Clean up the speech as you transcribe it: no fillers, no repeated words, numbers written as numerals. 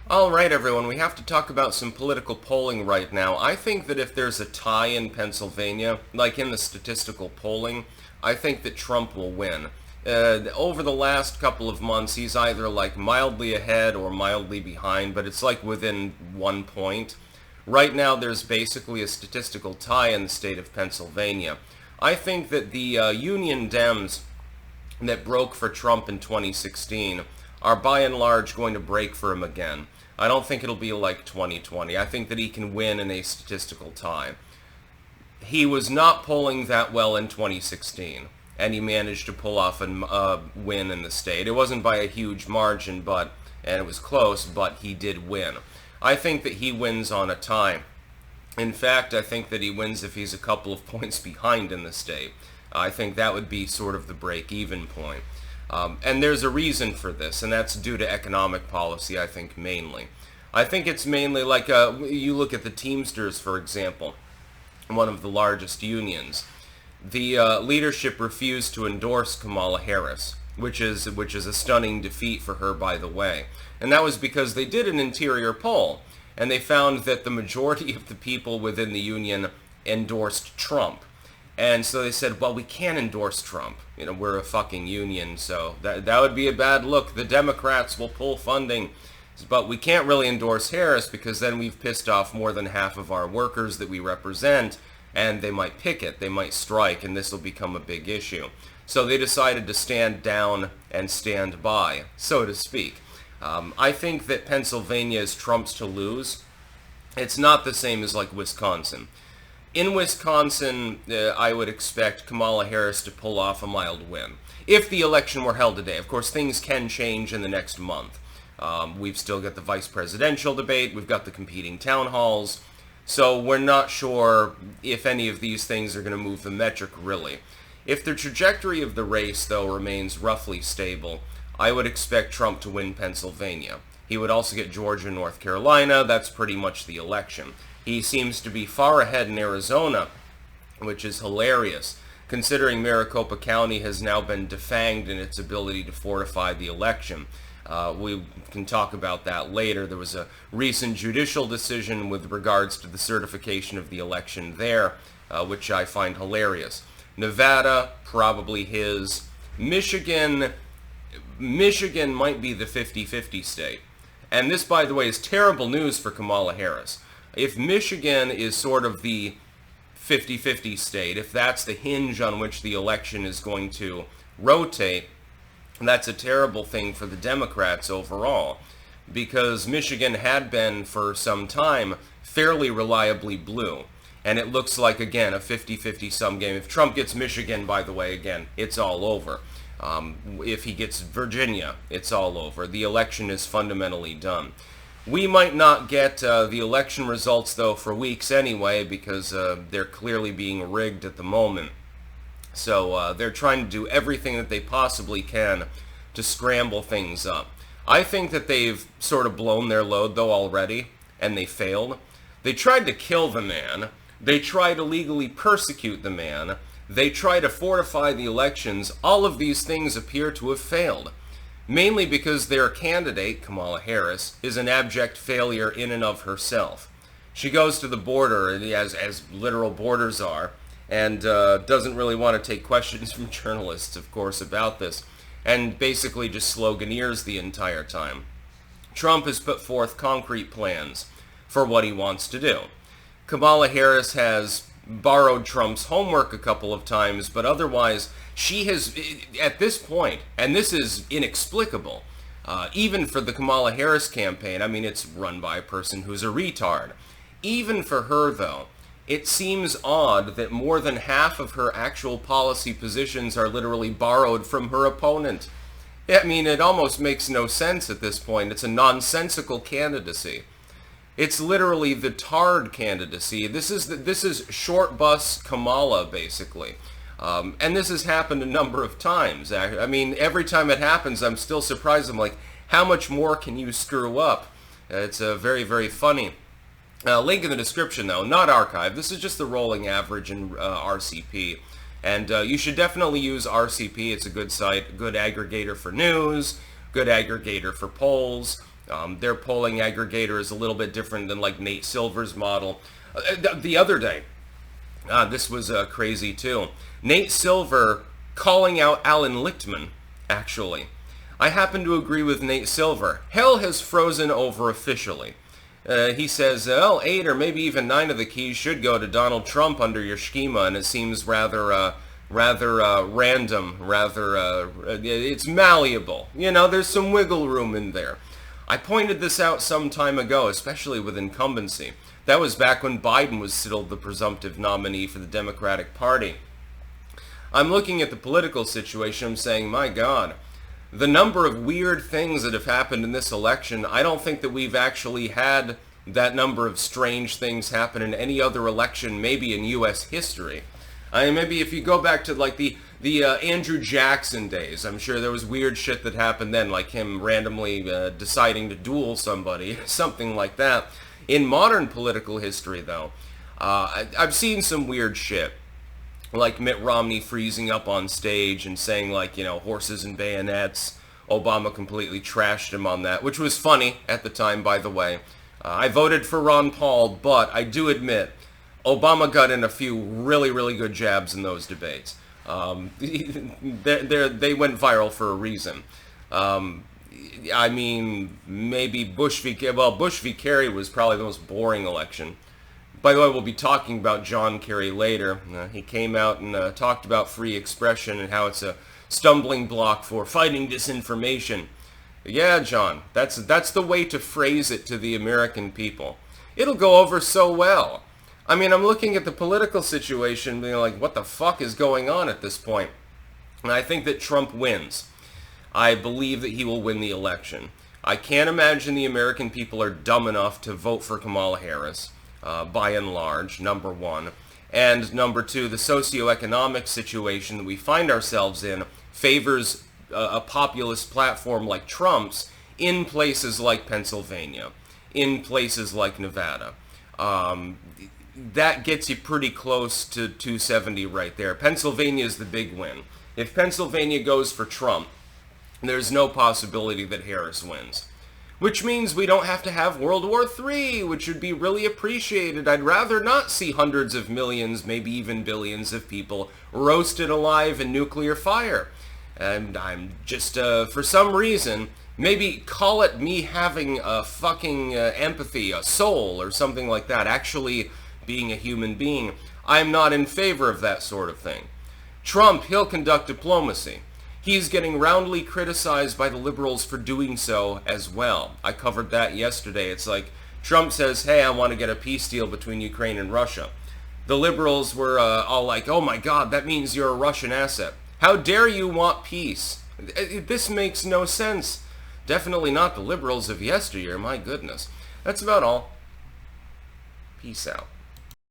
All right, everyone, we have to talk about some political polling right now. I think that if there's a tie in Pennsylvania, like in the statistical polling, I think that Trump will win. Over the last couple of months, he's either like mildly ahead or mildly behind, but it's like within 1 point. Right now, there's basically a statistical tie in the state of Pennsylvania. I think that the Union Dems that broke for Trump in 2016 are by and large going to break for him again. I don't think it'll be like 2020. I think that he can win in a statistical tie. He was not polling that well in 2016, and he managed to pull off a win in the state. It wasn't by a huge margin, and it was close, but he did win. I think that he wins on a tie. In fact, I think that he wins if he's a couple of points behind in the state. I think that would be sort of the break-even point. And there's a reason for this, and that's due to economic policy, I think, mainly. I think it's mainly like, you look at the Teamsters, for example, one of the largest unions. The leadership refused to endorse Kamala Harris, which is a stunning defeat for her, by the way. And that was because they did an interior poll, and they found that the majority of the people within the union endorsed Trump. And so they said, well, we can't endorse Trump. You know, we're a fucking union, so that would be a bad look. The Democrats will pull funding. But we can't really endorse Harris because then we've pissed off more than half of our workers that we represent, and they might picket, they might strike, and this will become a big issue. So they decided to stand down and stand by, so to speak. I think that Pennsylvania is Trump's to lose. It's not the same as like Wisconsin. In Wisconsin, I would expect Kamala Harris to pull off a mild win. If the election were held today. Of course, things can change in the next month. We've still got the vice presidential debate. We've got the competing town halls. So we're not sure if any of these things are going to move the metric, really. If the trajectory of the race, though, remains roughly stable, I would expect Trump to win Pennsylvania. He would also get Georgia and North Carolina. That's pretty much the election. He seems to be far ahead in Arizona, which is hilarious, considering Maricopa County has now been defanged in its ability to fortify the election. We can talk about that later. There was a recent judicial decision with regards to the certification of the election there, which I find hilarious. Nevada, probably his. Michigan might be the 50-50 state. And this, by the way, is terrible news for Kamala Harris. If Michigan is sort of the 50-50 state, if that's the hinge on which the election is going to rotate, that's a terrible thing for the Democrats overall, because Michigan had been for some time fairly reliably blue. And it looks like, again, a 50-50 sum game. If Trump gets Michigan, by the way, again, it's all over. If he gets Virginia, it's all over. The election is fundamentally done. We might not get the election results, though, for weeks anyway, because they're clearly being rigged at the moment. So they're trying to do everything that they possibly can to scramble things up. I think that they've sort of blown their load, though, already, and they failed. They tried to kill the man. They tried to legally persecute the man. They tried to fortify the elections. All of these things appear to have failed. Mainly because their candidate, Kamala Harris, is an abject failure in and of herself. She goes to the border, as literal borders are, and doesn't really want to take questions from journalists, of course, about this, and basically just sloganeers the entire time. Trump has put forth concrete plans for what he wants to do. Kamala Harris has borrowed Trump's homework a couple of times, but otherwise she has, at this point, and this is inexplicable, even for the Kamala Harris campaign, I mean, it's run by a person who's a retard. Even for her, though, it seems odd that more than half of her actual policy positions are literally borrowed from her opponent. I mean, it almost makes no sense at this point. It's a nonsensical candidacy. It's literally the tard candidacy. This is short bus Kamala, basically. And this has happened a number of times. I mean, every time it happens, I'm still surprised. I'm like, how much more can you screw up? It's very, very funny. Link in the description, though, not archive. This is just the rolling average in RCP. And you should definitely use RCP. It's a good site, good aggregator for news, good aggregator for polls. Their polling aggregator is a little bit different than like Nate Silver's model. The other day, this was crazy too. Nate Silver calling out Alan Lichtman, actually. I happen to agree with Nate Silver. Hell has frozen over officially. He says, well, 8 or maybe even 9 of the keys should go to Donald Trump under your schema, and it seems rather random, it's malleable. You know, there's some wiggle room in there. I pointed this out some time ago, especially with incumbency. That was back when Biden was still the presumptive nominee for the Democratic Party. I'm looking at the political situation, I'm saying, my God, the number of weird things that have happened in this election, I don't think that we've actually had that number of strange things happen in any other election, maybe in U.S. history. I mean, maybe if you go back to like the Andrew Jackson days, I'm sure there was weird shit that happened then, like him randomly deciding to duel somebody, something like that. In modern political history, though, I've seen some weird shit, like Mitt Romney freezing up on stage and saying, like, you know, horses and bayonets. Obama completely trashed him on that, which was funny at the time, by the way. I voted for Ron Paul, but I do admit, Obama got in a few really, really good jabs in those debates. They went viral for a reason. I mean, maybe Bush v. Kerry was probably the most boring election. By the way, we'll be talking about John Kerry later. He came out and talked about free expression and how it's a stumbling block for fighting disinformation. Yeah, John, that's the way to phrase it to the American people. It'll go over so well. I mean, I'm looking at the political situation, being like, what the fuck is going on at this point? And I think that Trump wins. I believe that he will win the election. I can't imagine the American people are dumb enough to vote for Kamala Harris, by and large, number one. And number two, the socioeconomic situation that we find ourselves in favors a populist platform like Trump's in places like Pennsylvania, in places like Nevada. That gets you pretty close to 270 right there. Pennsylvania is the big win. If Pennsylvania goes for Trump, there's no possibility that Harris wins. Which means we don't have to have World War III, which would be really appreciated. I'd rather not see hundreds of millions, maybe even billions of people roasted alive in nuclear fire. And I'm just, for some reason, maybe call it me having a fucking empathy, a soul, or something like that, actually being a human being. I'm not in favor of that sort of thing. Trump, he'll conduct diplomacy. He's getting roundly criticized by the liberals for doing so as well. I covered that yesterday. It's like Trump says, hey, I want to get a peace deal between Ukraine and Russia. The liberals were all like, oh my God, that means you're a Russian asset. How dare you want peace? This makes no sense. Definitely not the liberals of yesteryear, my goodness. That's about all. Peace out.